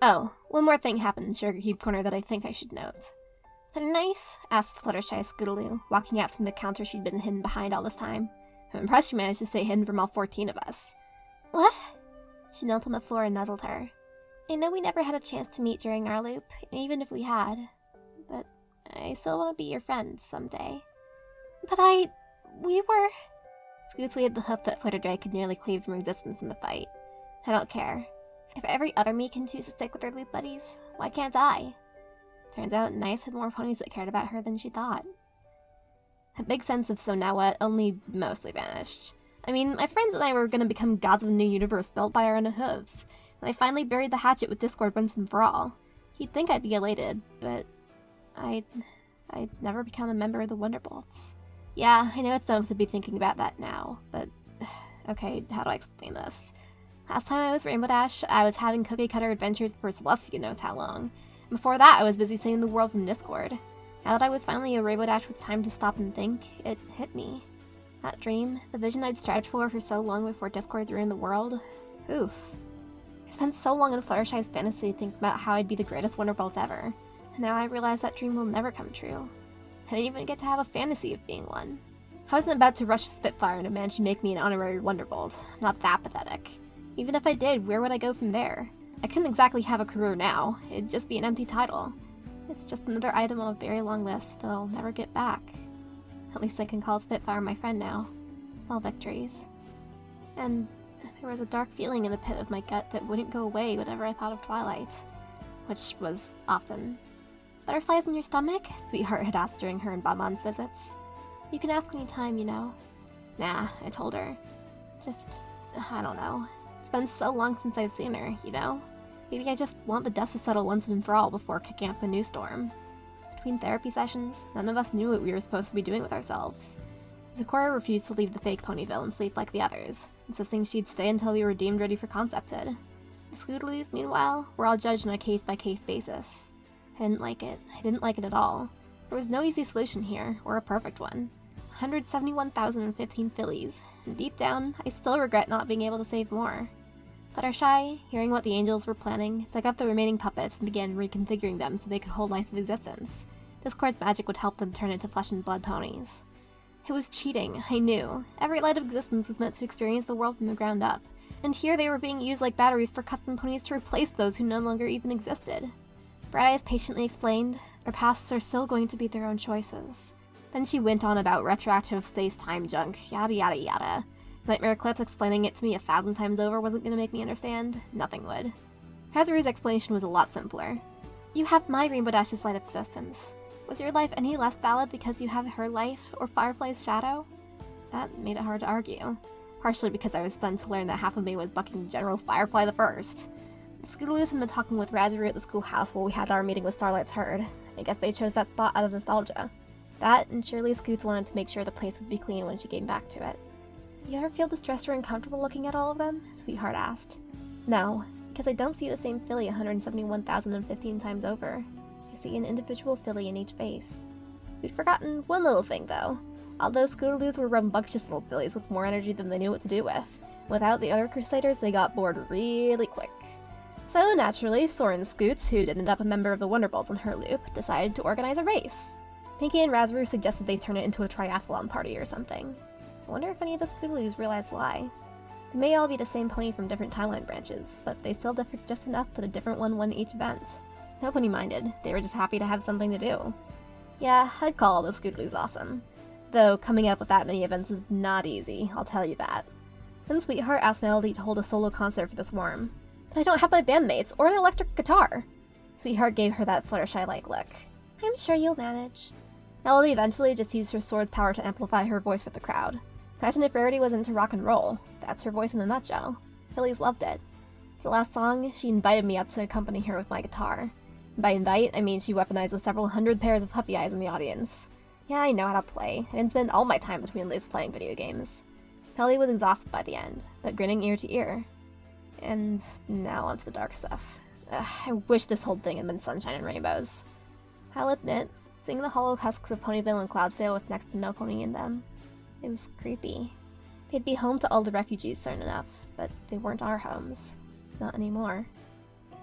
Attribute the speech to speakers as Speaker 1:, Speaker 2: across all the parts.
Speaker 1: Oh, one more thing happened in Sugarcube Corner that I think I should note. Is that nice? Asked Fluttershy Scootaloo, walking out from the counter she'd been hidden behind all this time. I'm impressed you managed to stay hidden from all 14 of us. What? She knelt on the floor and nuzzled her. I know we never had a chance to meet during our loop, even if we had. But I still want to be your friend someday. But we were... Scoots waved the hoof that Flitterdray could nearly cleave from existence in the fight. I don't care. If every other me can choose to stick with her loop buddies, why can't I? Turns out Nice had more ponies that cared about her than she thought. A big sense of so now what only mostly vanished. I mean, my friends and I were going to become gods of a new universe built by our own hooves, and I finally buried the hatchet with Discord once and for all. You'd think I'd be elated, but I'd never become a member of the Wonderbolts. Yeah, I know it's dumb to be thinking about that now, but okay, how do I explain this? Last time I was Rainbow Dash, I was having cookie cutter adventures for Celestia knows how long. Before that, I was busy saving the world from Discord. Now that I was finally a Rainbow Dash with time to stop and think, it hit me. That dream, the vision I'd strived for so long before Discord ruined the world, oof. I spent so long in Fluttershy's fantasy thinking about how I'd be the greatest Wonderbolt ever, and now I realize that dream will never come true. I didn't even get to have a fantasy of being one. I wasn't about to rush Spitfire and manage to make me an honorary Wonderbolt. I'm not that pathetic. Even if I did, where would I go from there? I couldn't exactly have a career now. It'd just be an empty title. It's just another item on a very long list that I'll never get back. At least I can call Spitfire my friend now. Small victories. And there was a dark feeling in the pit of my gut that wouldn't go away whenever I thought of Twilight. Which was often. Butterflies in your stomach? Sweetheart had asked during her and Bonbon's visits. You can ask any time, you know. Nah, I told her. Just, I don't know. It's been so long since I've seen her, you know? Maybe I just want the dust to settle once and for all before kicking up a new storm. Between therapy sessions, none of us knew what we were supposed to be doing with ourselves. Zecora refused to leave the fake Ponyville and sleep like the others, insisting she'd stay until we were deemed ready for Concepted. The Scootaloos, meanwhile, were all judged on a case-by-case basis. I didn't like it. I didn't like it at all. There was no easy solution here, or a perfect one. 171,015 fillies, and deep down, I still regret not being able to save more. Fluttershy, hearing what the angels were planning, dug up the remaining puppets and began reconfiguring them so they could hold lights of existence. Discord's magic would help them turn into flesh and blood ponies. It was cheating, I knew. Every light of existence was meant to experience the world from the ground up, and here they were being used like batteries for custom ponies to replace those who no longer even existed. Bright Eyes patiently explained, their paths are still going to be their own choices. Then she went on about retroactive space-time junk, yada yada yada. Nightmare Eclipse explaining it to me 1,000 times over wasn't going to make me understand. Nothing would. Hazaru's explanation was a lot simpler. You have my Rainbow Dash's light of existence. Was your life any less valid because you have her light, or Firefly's shadow? That made it hard to argue. Partially because I was stunned to learn that half of me was bucking General Firefly the First. The Scootaloos had been talking with Razaru at the schoolhouse while we had our meeting with Starlight's herd. I guess they chose that spot out of nostalgia. That, and surely Scoots wanted to make sure the place would be clean when she came back to it. You ever feel distressed or uncomfortable looking at all of them? Sweetheart asked. No, because I don't see the same filly 171,015 times over. I see an individual filly in each face. We'd forgotten one little thing, though. All those Scootaloo's were rambunctious little fillies with more energy than they knew what to do with. Without the other Crusaders, they got bored really quick. So, naturally, Soren Scoots, who'd ended up a member of the Wonderbolts in her loop, decided to organize a race. Pinky and Razaru suggested they turn it into a triathlon party or something. I wonder if any of the Scootaloos realized why. They may all be the same pony from different timeline branches, but they still differed just enough that a different one won each event. Nobody minded, they were just happy to have something to do. Yeah, I'd call all the Scootaloos awesome. Though coming up with that many events is not easy, I'll tell you that. Then Sweetheart asked Melody to hold a solo concert for the Swarm. But I don't have my bandmates, or an electric guitar! Sweetheart gave her that Fluttershy-like look. I'm sure you'll manage. Melody eventually just used her sword's power to amplify her voice with the crowd. Imagine if Rarity was into rock and roll. That's her voice in a nutshell. Phillies loved it. For the last song, she invited me up to accompany her with my guitar. And by invite, I mean she weaponized the several hundred pairs of puppy eyes in the audience. Yeah, I know how to play. I didn't spend all my time between loops playing video games. Melody was exhausted by the end, but grinning ear to ear. And now onto the dark stuff. I wish this whole thing had been sunshine and rainbows. I'll admit, seeing the hollow husks of Ponyville and Cloudsdale with next to no pony in them, it was creepy. They'd be home to all the refugees soon enough, but they weren't our homes. Not anymore.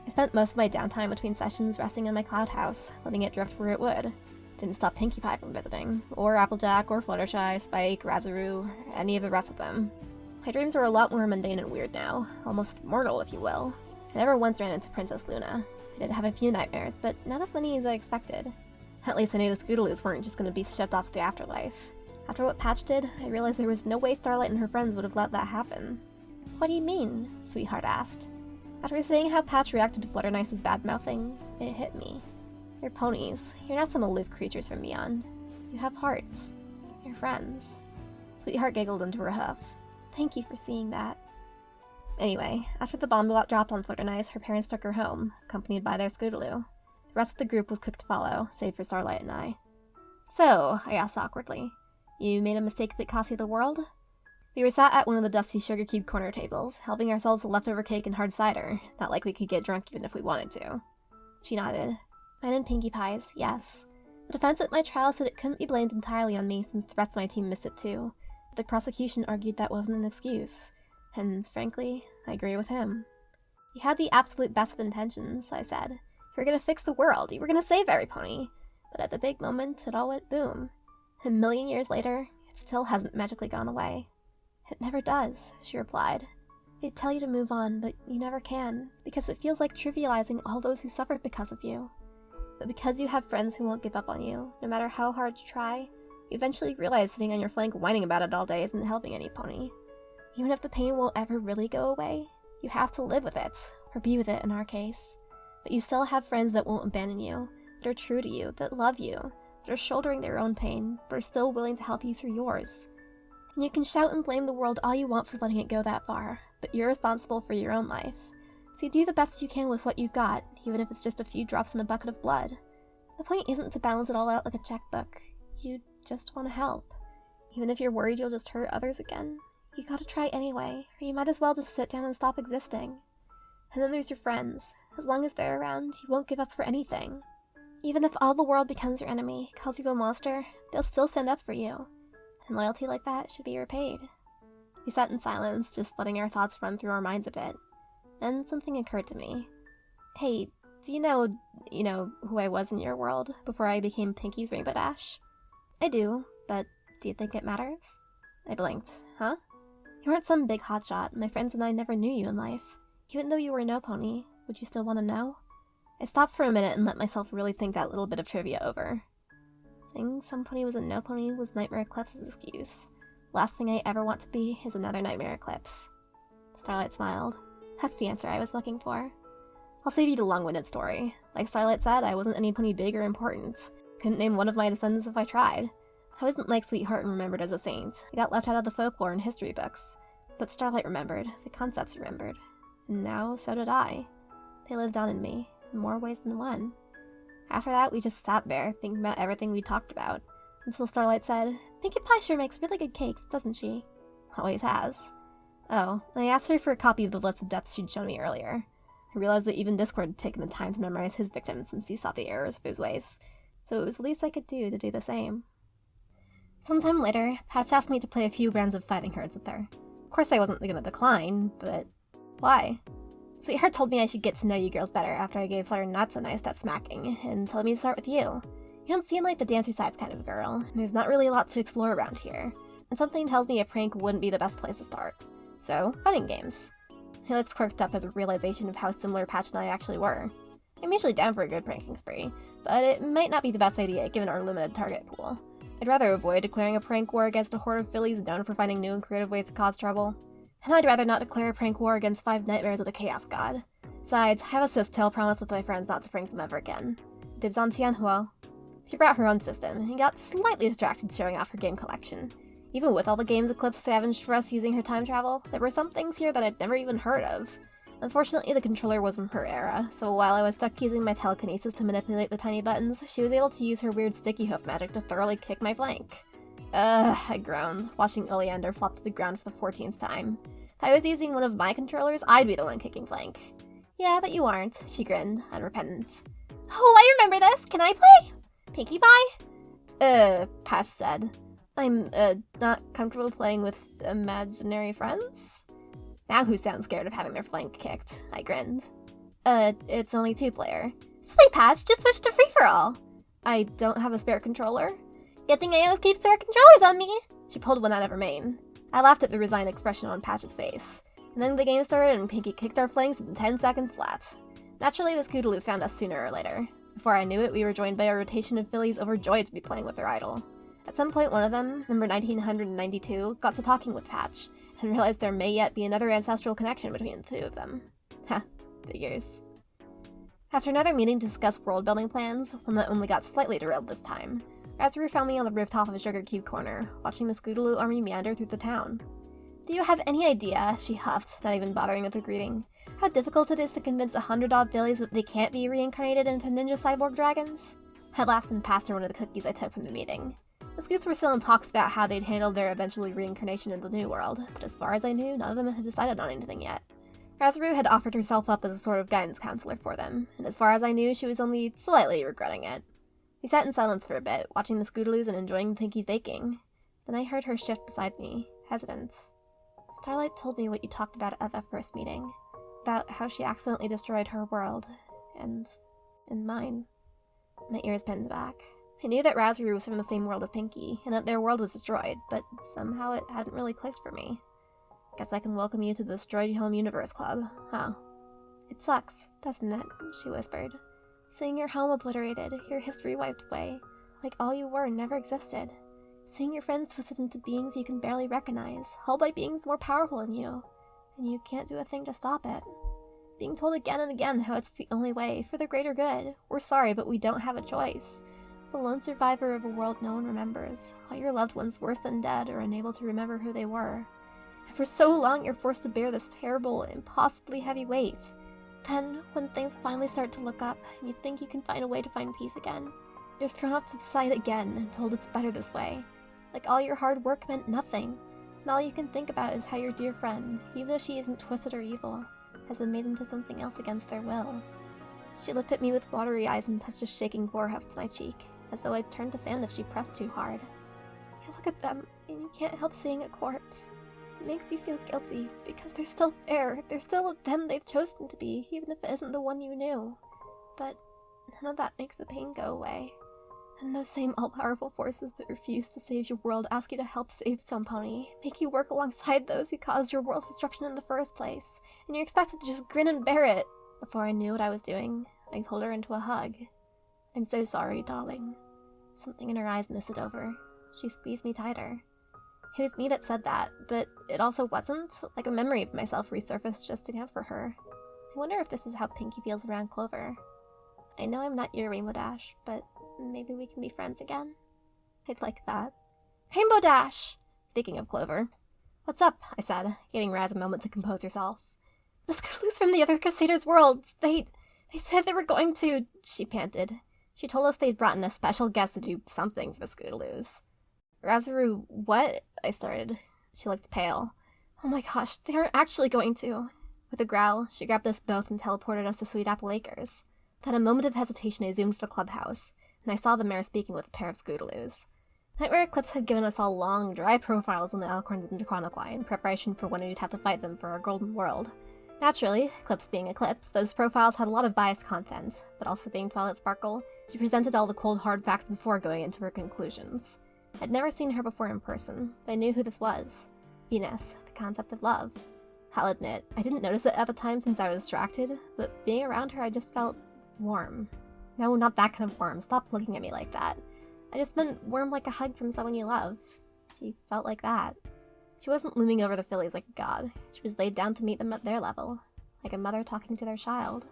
Speaker 1: I spent most of my downtime between sessions resting in my cloud house, letting it drift where it would. Didn't stop Pinkie Pie from visiting, or Applejack, or Fluttershy, Spike, Razaroo, or any of the rest of them. My dreams were a lot more mundane and weird now, almost mortal if you will. I never once ran into Princess Luna. I did have a few nightmares, but not as many as I expected. At least I knew the Scootaloos weren't just going to be shipped off to the afterlife. After what Patch did, I realized there was no way Starlight and her friends would have let that happen. "What do you mean?" Sweetheart asked. After seeing how Patch reacted to Flutternice's bad-mouthing, it hit me. You're ponies. You're not some aloof creatures from beyond. You have hearts. You're friends. Sweetheart giggled into her hoof. Thank you for seeing that. Anyway, after the bomb dropped on Flutternice, her parents took her home, accompanied by their Scootaloo. The rest of the group was quick to follow, save for Starlight and I. "So," I asked awkwardly, "you made a mistake that cost you the world?" We were sat at one of the dusty sugar cube corner tables, helping ourselves to leftover cake and hard cider, not like we could get drunk even if we wanted to. She nodded. "Mine and Pinkie Pie's, yes. The defense at my trial said it couldn't be blamed entirely on me since the rest of my team missed it too. But the prosecution argued that wasn't an excuse. And frankly, I agree with him. You had the absolute best of intentions," I said. "You were gonna fix the world, you were gonna save every pony. But at the big moment, it all went boom. A million years later, it still hasn't magically gone away." "It never does," she replied. "They'd tell you to move on, but you never can, because it feels like trivializing all those who suffered because of you. But because you have friends who won't give up on you, no matter how hard you try, you eventually realize sitting on your flank whining about it all day isn't helping any pony. Even if the pain won't ever really go away, you have to live with it, or be with it in our case. But you still have friends that won't abandon you, that are true to you, that love you, that are shouldering their own pain, but are still willing to help you through yours. And you can shout and blame the world all you want for letting it go that far, but you're responsible for your own life. So you do the best you can with what you've got, even if it's just a few drops in a bucket of blood. The point isn't to balance it all out like a checkbook. You just want to help. Even if you're worried you'll just hurt others again, you gotta try anyway, or you might as well just sit down and stop existing. And then there's your friends. As long as they're around, you won't give up for anything. Even if all the world becomes your enemy, calls you a monster, they'll still stand up for you. And loyalty like that should be repaid." We sat in silence, just letting our thoughts run through our minds a bit. Then something occurred to me. "Hey, do you know who I was in your world before I became Pinkie's Rainbow Dash?" "I do, but do you think it matters?" I blinked. "Huh? You weren't some big hotshot. My friends and I never knew you in life. Even though you were no pony, would you still want to know?" I stopped for a minute and let myself really think that little bit of trivia over. Saying some pony was a no pony was Nightmare Eclipse's excuse. Last thing I ever want to be is another Nightmare Eclipse. Starlight smiled. "That's the answer I was looking for. I'll save you the long-winded story. Like Starlight said, I wasn't any pony big or important. Couldn't name one of my descendants if I tried. I wasn't like Sweetheart and remembered as a saint. I got left out of the folklore and history books. But Starlight remembered, the concepts remembered. And now, so did I. They lived on in me, in more ways than one. After that, we just sat there, thinking about everything we talked about, until Starlight said, "Pinkie Pie sure makes really good cakes, doesn't she?" "Always has." Oh, and I asked her for a copy of the list of deaths she'd shown me earlier. I realized that even Discord had taken the time to memorize his victims since he saw the errors of his ways, so it was the least I could do to do the same. Sometime later, Patch asked me to play a few rounds of fighting herds with her. Of course I wasn't gonna decline, but why? Sweetheart told me I should get to know you girls better after I gave Flutter not so nice that smacking, and told me to start with you. You don't seem like the dancer sides kind of girl, and there's not really a lot to explore around here, and something tells me a prank wouldn't be the best place to start. So, fighting games. He looks quirked up at the realization of how similar Patch and I actually were. I'm usually down for a good pranking spree, but it might not be the best idea given our limited target pool. I'd rather avoid declaring a prank war against a horde of fillies known for finding new and creative ways to cause trouble. And I'd rather not declare a prank war against 5 nightmares of the Chaos God. Besides, I have a sis-tail promise with my friends not to prank them ever again. Dibs on Tianhua. She brought her own system, and got slightly distracted showing off her game collection. Even with all the games Eclipse scavenged for us using her time travel, there were some things here that I'd never even heard of. Unfortunately, the controller was from her era, so while I was stuck using my telekinesis to manipulate the tiny buttons, she was able to use her weird sticky hoof magic to thoroughly kick my flank. I groaned, watching Oleander flop to the ground for the 14th time. If I was using one of my controllers, I'd be the one kicking flank. Yeah, but you aren't, she grinned, unrepentant. Oh, I remember this! Can I play? Pinkie Pie? Patch said. I'm, not comfortable playing with imaginary friends? Now who sounds scared of having their flank kicked? I grinned. It's only 2-player. Silly Patch, just switch to free-for-all. I don't have a spare controller. Good thing I always keep spare controllers on me. She pulled one out of her mane. I laughed at the resigned expression on Patch's face. And then the game started and Pinky kicked our flanks in 10 seconds flat. Naturally, the Scootaloo found us sooner or later. Before I knew it, we were joined by a rotation of fillies overjoyed to be playing with their idol. At some point, one of them, number 1992, got to talking with Patch, and realized there may yet be another ancestral connection between the two of them. Ha, figures. After another meeting to discuss world-building plans, one that only got slightly derailed this time, Raspberry found me on the rooftop of a Sugar Cube corner, watching the Scootaloo army meander through the town. Do you have any idea, she huffed, not even bothering with the greeting, how difficult it is to convince 100-odd fillies that they can't be reincarnated into ninja cyborg dragons? I laughed and passed her one of the cookies I took from the meeting. The Scoots were still in talks about how they'd handled their eventual reincarnation in the new world, but as far as I knew, none of them had decided on anything yet. Raspberry had offered herself up as a sort of guidance counselor for them, and as far as I knew, she was only slightly regretting it. We sat in silence for a bit, watching the Scootaloos and enjoying Pinky's baking. Then I heard her shift beside me, hesitant. Starlight told me what you talked about at that first meeting, about how she accidentally destroyed her world, and mine. My ears pinned back. I knew that Raspberry was from the same world as Pinky, and that their world was destroyed, but somehow it hadn't really clicked for me. Guess I can welcome you to the Destroyed Home Universe Club, huh? It sucks, doesn't it? She whispered. Seeing your home obliterated, your history wiped away, like all you were never existed. Seeing your friends twisted into beings you can barely recognize, held by beings more powerful than you, and you can't do a thing to stop it. Being told again and again how it's the only way, for the greater good. We're sorry, but we don't have a choice. The lone survivor of a world no one remembers, all your loved ones worse than dead or unable to remember who they were. And for so long you're forced to bear this terrible, impossibly heavy weight. Then, when things finally start to look up, and you think you can find a way to find peace again, you're thrown off to the side again and told it's better this way. Like all your hard work meant nothing, and all you can think about is how your dear friend, even though she isn't twisted or evil, has been made into something else against their will. She looked at me with watery eyes and touched a shaking forehead to my cheek, as though I'd turn to sand if she pressed too hard. You look at them, and you can't help seeing a corpse. It makes you feel guilty, because they're still there. They're still them they've chosen to be, even if it isn't the one you knew. But none of that makes the pain go away. And those same all-powerful forces that refuse to save your world ask you to help save Pony, make you work alongside those who caused your world's destruction in the first place, and you're expected to just grin and bear it. Before I knew what I was doing, I pulled her into a hug. I'm so sorry, darling. Something in her eyes misted over. She squeezed me tighter. It was me that said that, but it also wasn't. Like a memory of myself resurfaced just enough for her. I wonder if this is how Pinky feels around Clover. I know I'm not your Rainbow Dash, but maybe we can be friends again? I'd like that. Rainbow Dash! Speaking of Clover. What's up? I said, giving Raz a moment to compose herself. The Scootaloo's from the other Crusaders' world. They said they were going to... She panted. She told us they'd brought in a special guest to do something for the Scootaloo's. Razaru, what? I started. She looked pale. Oh my gosh, they aren't actually going to. With a growl, she grabbed us both and teleported us to Sweet Apple Acres. Then a moment of hesitation, I zoomed to the clubhouse, and I saw the mayor speaking with a pair of Scootaloo's. Nightmare Eclipse had given us all long, dry profiles on the Alcorns and Chronoqui in preparation for when we'd have to fight them for our golden world. Naturally, Eclipse being Eclipse, those profiles had a lot of biased content, but also being Twilight Sparkle, she presented all the cold hard facts before going into her conclusions. I'd never seen her before in person, but I knew who this was. Venus, the concept of love. I'll admit, I didn't notice it at the time since I was distracted, but being around her I just felt warm. No, not that kind of warm. Stop looking at me like that. I just meant warm like a hug from someone you love. She felt like that. She wasn't looming over the fillies like a god. She was laid down to meet them at their level, like a mother talking to their child.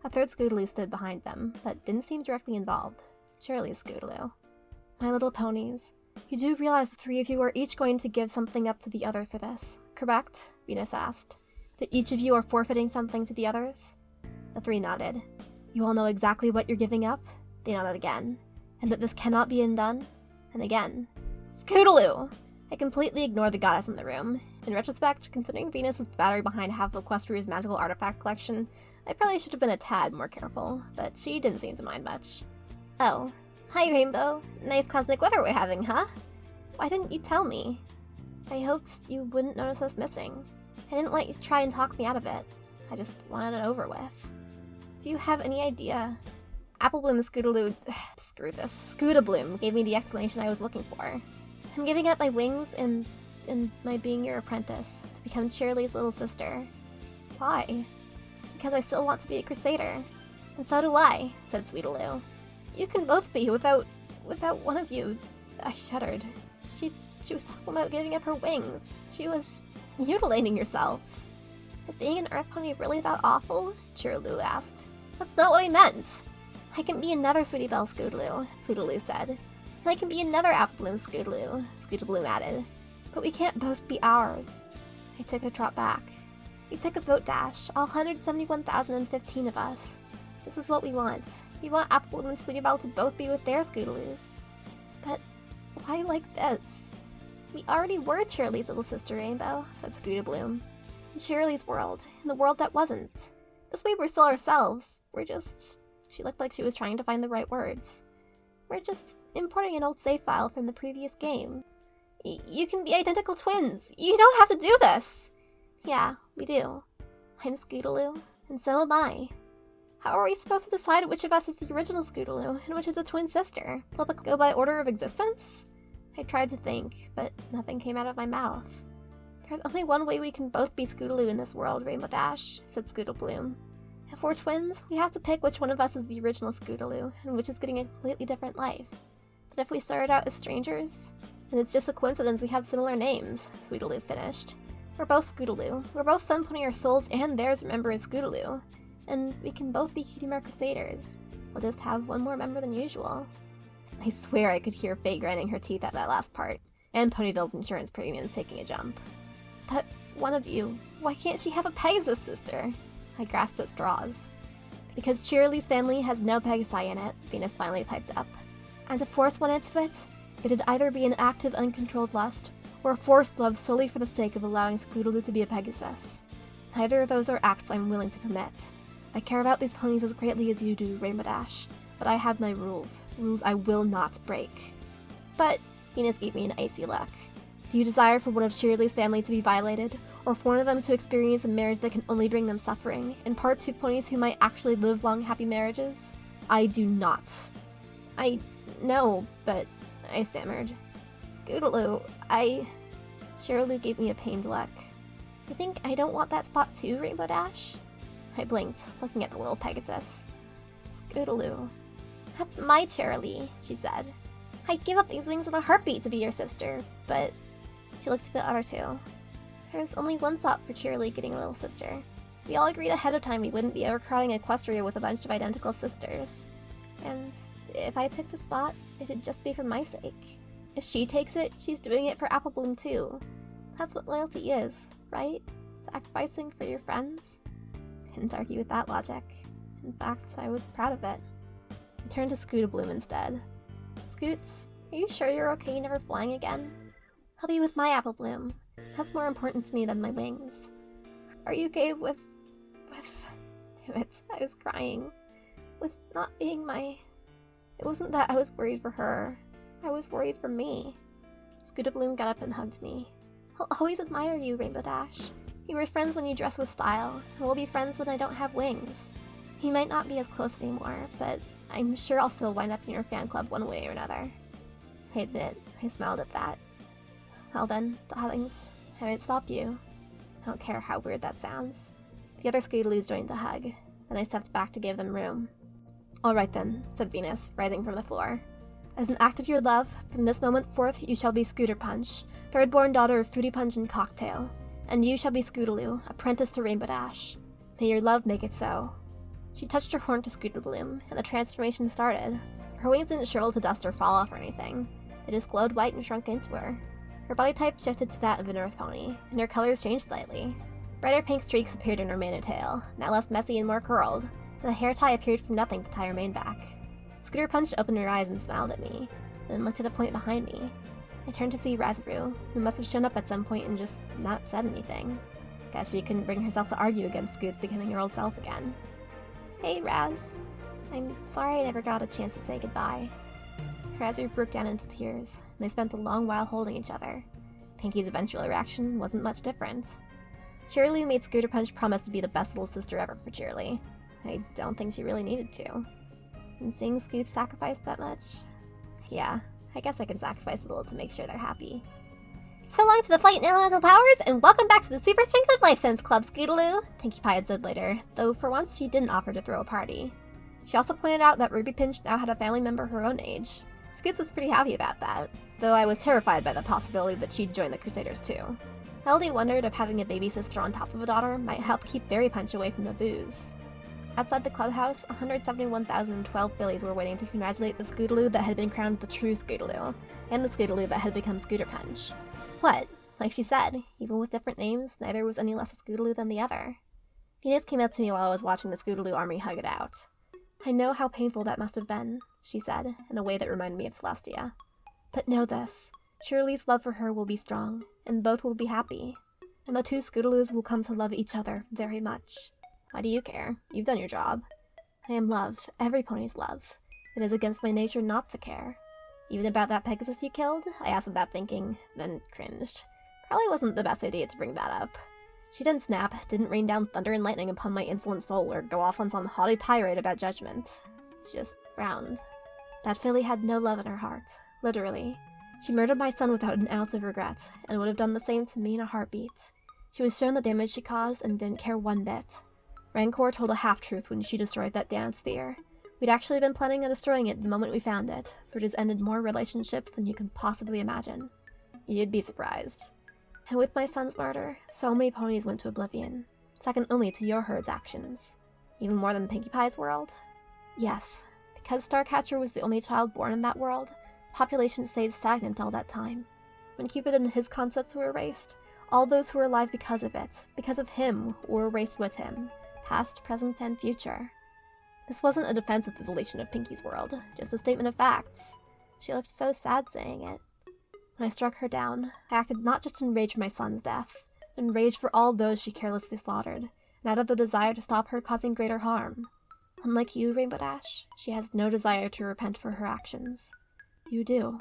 Speaker 1: A third Scootaloo stood behind them, but didn't seem directly involved. Surely a Scootaloo. My little ponies, you do realize the three of you are each going to give something up to the other for this, correct? Venus asked. That each of you are forfeiting something to the others? The three nodded. You all know exactly what you're giving up? They nodded again. And that this cannot be undone? And again. Scootaloo! I completely ignored the goddess in the room. In retrospect, considering Venus was the battery behind half of Equestria's magical artifact collection, I probably should have been a tad more careful, but she didn't seem to mind much. Oh. Hi, Rainbow. Nice cosmic weather we're having, huh? Why didn't you tell me? I hoped you wouldn't notice us missing. I didn't want you to try and talk me out of it. I just wanted it over with. Do you have any idea? Applebloom Scootaloo... screw this. Scootabloom gave me the explanation I was looking for. I'm giving up my wings and my being your apprentice to become Cheerilee's little sister. Why? Because I still want to be a crusader. And so do I, said Scootaloo. You can both be without one of you. I shuddered. She was talking about giving up her wings. She was mutilating herself. Is being an earth pony really that awful? Cheerilee asked. That's not what I meant. I can be another Sweetie Belle Scootaloo, Scootaloo said. And I can be another Applebloom Scootaloo, Scootabloom added. But we can't both be ours. I took a trot back. We took a vote dash, all 171,015 of us. This is what we want. We want Applebloom and Sweetie Belle to both be with their Scootaloos. But why like this? We already were Cheerilee's little sister Rainbow, said Scootabloom. In Cheerilee's world, in the world that wasn't. This way we're still ourselves. We're just... She looked like she was trying to find the right words. We're just importing an old save file from the previous game. You can be identical twins! You don't have to do this! Yeah, we do. I'm Scootaloo, and so am I. How are we supposed to decide which of us is the original Scootaloo, and which is a twin sister? Will it go by order of existence? I tried to think, but nothing came out of my mouth. There's only one way we can both be Scootaloo in this world, Rainbow Dash, said Scootalbloom. If we're twins, we have to pick which one of us is the original Scootaloo, and which is getting a completely different life. But if we started out as strangers, then it's just a coincidence we have similar names, Scootaloo finished. We're both Scootaloo. We're both Sun Pony our souls and theirs remember as Scootaloo. And we can both be Cutie Mark Crusaders. We'll just have one more member than usual. I swear I could hear Faye grinding her teeth at that last part, and Ponyville's insurance premiums taking a jump. But one of you, why can't she have a Pegasus sister? I grasped at straws. Because Cheerilee's family has no Pegasi in it, Venus finally piped up. And to force one into it, it'd either be an act of uncontrolled lust, or a forced love solely for the sake of allowing Scootaloo to be a Pegasus. Neither of those are acts I'm willing to permit. I care about these ponies as greatly as you do, Rainbow Dash, but I have my rules. Rules I will not break. But, Venus gave me an icy look. Do you desire for one of Cheerilee's family to be violated, or for one of them to experience a marriage that can only bring them suffering, and part to ponies who might actually live long, happy marriages? I do not. I know, but I stammered. Scootaloo, Cheerilee gave me a pained look. You think I don't want that spot too, Rainbow Dash? I blinked, looking at the little Pegasus. Scootaloo. That's my Cheerilee, she said. I'd give up these wings in a heartbeat to be your sister, but... She looked at the other two. There's only one spot for Cheerilee getting a little sister. We all agreed ahead of time we wouldn't be overcrowding Equestria with a bunch of identical sisters. And if I took the spot, it'd just be for my sake. If she takes it, she's doing it for Applebloom too. That's what loyalty is, right? Sacrificing for your friends? I didn't argue with that logic. In fact, I was proud of it. I turned to Scootabloom instead. Scoots, are you sure you're okay never flying again? I'll be with my Applebloom. That's more important to me than my wings. Are you okay with... Damn it, I was crying. With not being my... It wasn't that I was worried for her. I was worried for me. Scootabloom got up and hugged me. I'll always admire you, Rainbow Dash. You were friends when you dress with style, and we'll be friends when I don't have wings. We might not be as close anymore, but I'm sure I'll still wind up in your fan club one way or another. I admit, I smiled at that. Well then, darlings, I won't stop you. I don't care how weird that sounds. The other Scootaloos joined the hug, and I stepped back to give them room. Alright then, said Venus, rising from the floor. As an act of your love, from this moment forth you shall be Scooter Punch, third-born daughter of Fruity Punch and Cocktail, and you shall be Scootaloo, apprentice to Rainbow Dash. May your love make it so. She touched her horn to Scootaloo, and the transformation started. Her wings didn't shrivel to dust or fall off or anything. They just glowed white and shrunk into her. Her body type shifted to that of an earth pony, and her colors changed slightly. Brighter pink streaks appeared in her mane and tail, now less messy and more curled, and a hair tie appeared from nothing to tie her mane back. Scooter Punch opened her eyes and smiled at me, then looked at a point behind me. I turned to see Razaroo, who must have shown up at some point and just not said anything. Guess she couldn't bring herself to argue against Scoots becoming her old self again. Hey, Raz. I'm sorry I never got a chance to say goodbye. Razaroo broke down into tears, and they spent a long while holding each other. Pinky's eventual reaction wasn't much different. Cheerilee made Scooter Punch promise to be the best little sister ever for Cheerilee. I don't think she really needed to. And seeing Scoot sacrifice that much? Yeah, I guess I can sacrifice a little to make sure they're happy. So long to the flight and elemental powers, and welcome back to the Super Strength of Life Sense Club, Scootaloo, Pinkie Pie had said later, though for once she didn't offer to throw a party. She also pointed out that Ruby Pinch now had a family member her own age. Scoots was pretty happy about that, though I was terrified by the possibility that she'd join the Crusaders too. Melody wondered if having a baby sister on top of a daughter might help keep Berry Punch away from the booze. Outside the clubhouse, 171,012 fillies were waiting to congratulate the Scootaloo that had been crowned the true Scootaloo, and the Scootaloo that had become Scooter Punch. What? Like she said, even with different names, neither was any less a Scootaloo than the other. Venus came up to me while I was watching the Scootaloo army hug it out. I know how painful that must have been, she said, in a way that reminded me of Celestia. But know this, Shirley's love for her will be strong, and both will be happy. And the two Scootaloos will come to love each other very much. Why do you care? You've done your job. I am love, every pony's love. It is against my nature not to care. Even about that Pegasus you killed? I asked without thinking, then cringed. Probably wasn't the best idea to bring that up. She didn't snap, didn't rain down thunder and lightning upon my insolent soul, or go off on some haughty tirade about judgment. She just frowned. That filly had no love in her heart, literally. She murdered my son without an ounce of regret, and would have done the same to me in a heartbeat. She was shown the damage she caused and didn't care one bit. Rancor told a half-truth when she destroyed that damn sphere. We'd actually been planning on destroying it the moment we found it, for it has ended more relationships than you can possibly imagine. You'd be surprised. And with my son's murder, so many ponies went to oblivion, second only to your herd's actions. Even more than Pinkie Pie's world? Yes, because Starcatcher was the only child born in that world, population stayed stagnant all that time. When Cupid and his concepts were erased, all those who were alive because of it, because of him, were erased with him, past, present, and future. This wasn't a defense of the deletion of Pinkie's world, just a statement of facts. She looked so sad saying it. When I struck her down, I acted not just in rage for my son's death, but in rage for all those she carelessly slaughtered, and out of the desire to stop her causing greater harm. Unlike you, Rainbow Dash, she has no desire to repent for her actions. You do.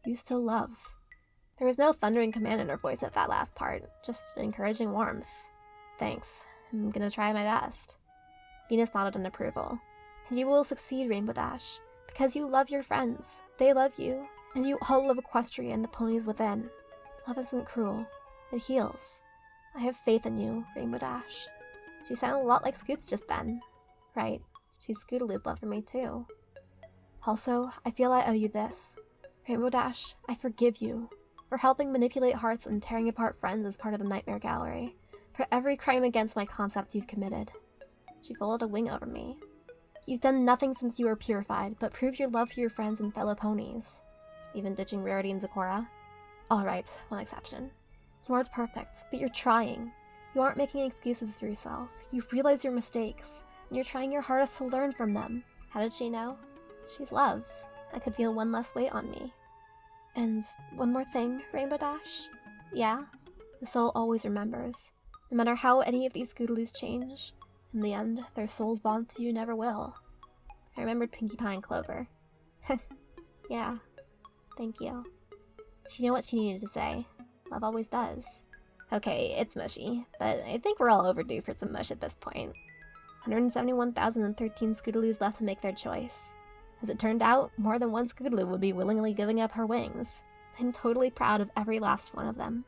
Speaker 1: You still love. There was no thundering command in her voice at that last part, just encouraging warmth. Thanks. I'm gonna try my best. Venus nodded in approval. And you will succeed, Rainbow Dash, because you love your friends, they love you, and you all love Equestria and the ponies within. Love isn't cruel. It heals. I have faith in you, Rainbow Dash. She sounded a lot like Scoots just then. Right. She's Scootaloo's love for me, too. Also, I feel I owe you this. Rainbow Dash, I forgive you. For helping manipulate hearts and tearing apart friends as part of the Nightmare Gallery. For every crime against my concept you've committed. She folded a wing over me. You've done nothing since you were purified, but prove your love for your friends and fellow ponies. Even ditching Rarity and Zecora? Alright, one exception. You aren't perfect, but you're trying. You aren't making excuses for yourself. You realize your mistakes, and you're trying your hardest to learn from them. How did she know? She's love. I could feel one less weight on me. And one more thing, Rainbow Dash? Yeah? The soul always remembers. No matter how any of these Scootaloos change, in the end, their soul's bond to you never will. I remembered Pinkie Pie and Clover. Yeah. Thank you. She knew what she needed to say. Love always does. Okay, it's mushy, but I think we're all overdue for some mush at this point. 171,013 Scootaloos left to make their choice. As it turned out, more than one Scootaloo would be willingly giving up her wings. I'm totally proud of every last one of them.